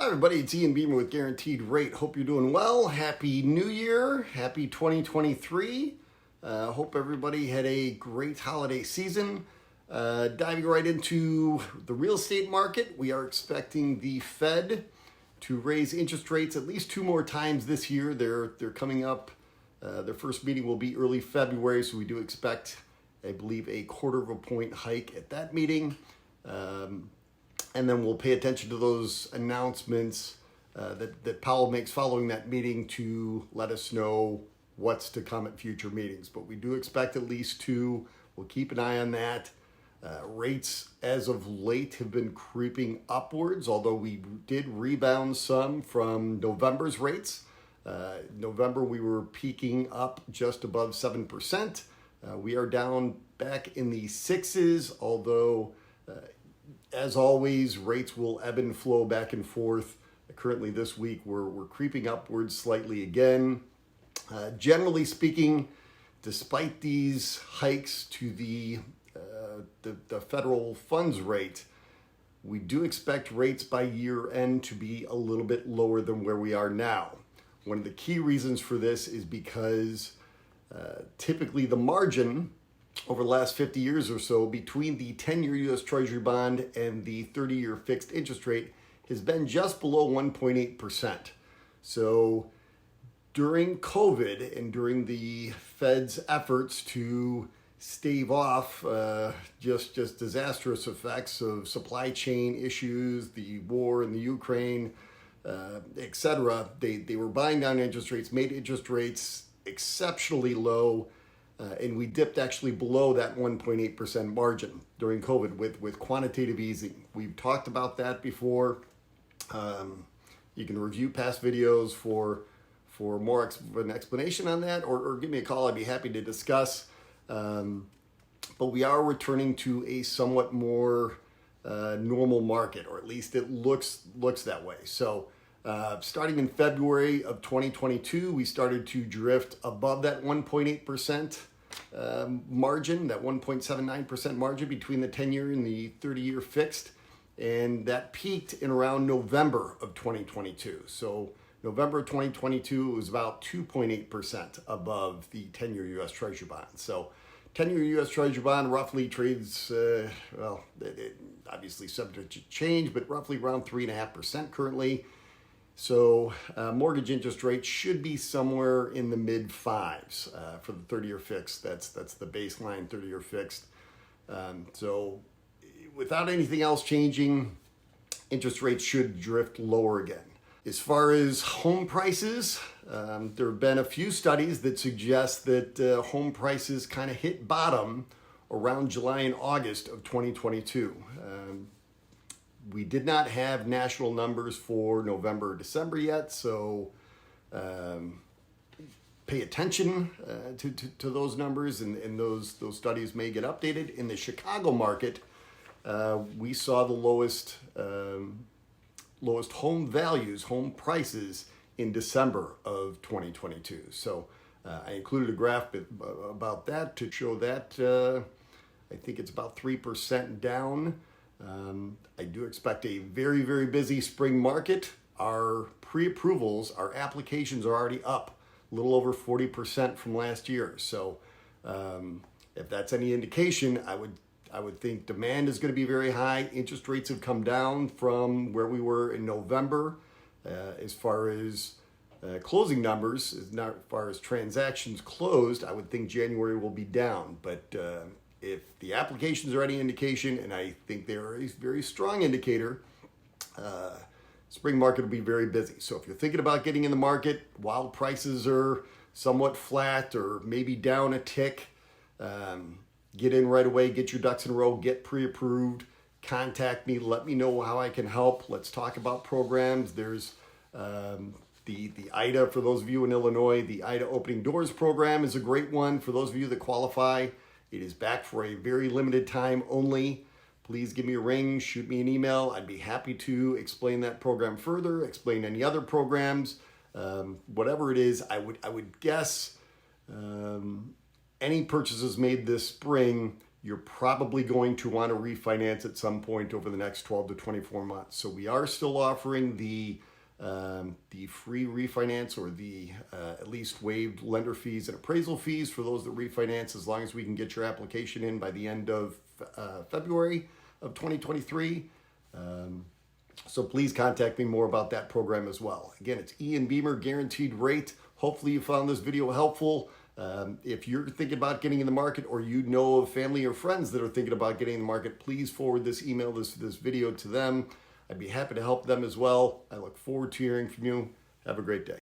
Hi everybody, it's Ian Beamer with Guaranteed Rate. Hope you're doing well. Happy New Year. Happy 2023. Hope everybody had a great holiday season. Diving right into the real estate market, we are expecting the Fed to raise interest rates at least 2 more times this year. They're coming up. Their first meeting will be early February, so we do expect, I believe, a 1/4 point hike at that meeting. And then we'll pay attention to those announcements that Powell makes following that meeting to let us know what's to come at future meetings. But we do expect at least 2. We'll keep an eye on that. Rates as of late have been creeping upwards, although we did rebound some from November's rates. November, we were peaking up just above 7%. We are down back in the 6s, although as always, rates will ebb and flow back and forth. Currently this week, we're creeping upwards slightly again. Generally speaking, despite these hikes to the federal funds rate, we do expect rates by year end to be a little bit lower than where we are now. One of the key reasons for this is because typically the margin over the last 50 years or so between the 10-year U.S. Treasury bond and the 30-year fixed interest rate has been just below 1.8%. So during COVID and during the Fed's efforts to stave off just disastrous effects of supply chain issues, the war in the Ukraine, etc., they were buying down interest rates, made interest rates exceptionally low. And we dipped actually below that 1.8% margin during COVID with quantitative easing. We've talked about that before. You can review past videos for more of an explanation on that, or give me a call. I'd be happy to discuss. But we are returning to a somewhat more normal market, or at least it looks that way. So starting in February of 2022, we started to drift above that 1.8% margin, that 1.79% margin between the 10-year and the 30-year fixed. And that peaked in around November of 2022. So November of 2022 was about 2.8% above the 10-year U.S. Treasury bond. So 10-year U.S. Treasury bond roughly trades, obviously subject to change, but roughly around 3.5% currently. So mortgage interest rates should be somewhere in the mid-5s for the 30-year fixed. That's the baseline 30-year fixed. So without anything else changing, interest rates should drift lower again. As far as home prices, there have been a few studies that suggest that home prices kind of hit bottom around July and August of 2022. We did not have national numbers for November or December yet, so pay attention to those numbers, and those studies may get updated. In the Chicago market, we saw the lowest home values, home prices in December of 2022. So I included a graph about that to show that I think it's about 3% down. I do expect a very, very busy spring market. Our pre-approvals, our applications are already up a little over 40% from last year. So if that's any indication, I would think demand is going to be very high. Interest rates have come down from where we were in November. As far as closing numbers, as far as transactions closed, I would think January will be down. But if the applications are any indication, and I think they're a very strong indicator, spring market will be very busy. So if you're thinking about getting in the market while prices are somewhat flat or maybe down a tick, get in right away, get your ducks in a row, get pre-approved, contact me, let me know how I can help. Let's talk about programs. There's the IDA, for those of you in Illinois, the IDA Opening Doors program is a great one for those of you that qualify. It is back for a very limited time only. Please give me a ring, shoot me an email. I'd be happy to explain that program further, explain any other programs, whatever it is. I would guess any purchases made this spring, you're probably going to want to refinance at some point over the next 12 to 24 months. So we are still offering the free refinance, or the at least waived lender fees and appraisal fees for those that refinance, as long as we can get your application in by the end of February of 2023. So please contact me more about that program as well. Again, it's Ian Beamer, guaranteed rate. Hopefully you found this video helpful. If you're thinking about getting in the market, or you know of family or friends that are thinking about getting in the market, please forward this email, this video to them. I'd be happy to help them as well. I look forward to hearing from you. Have a great day.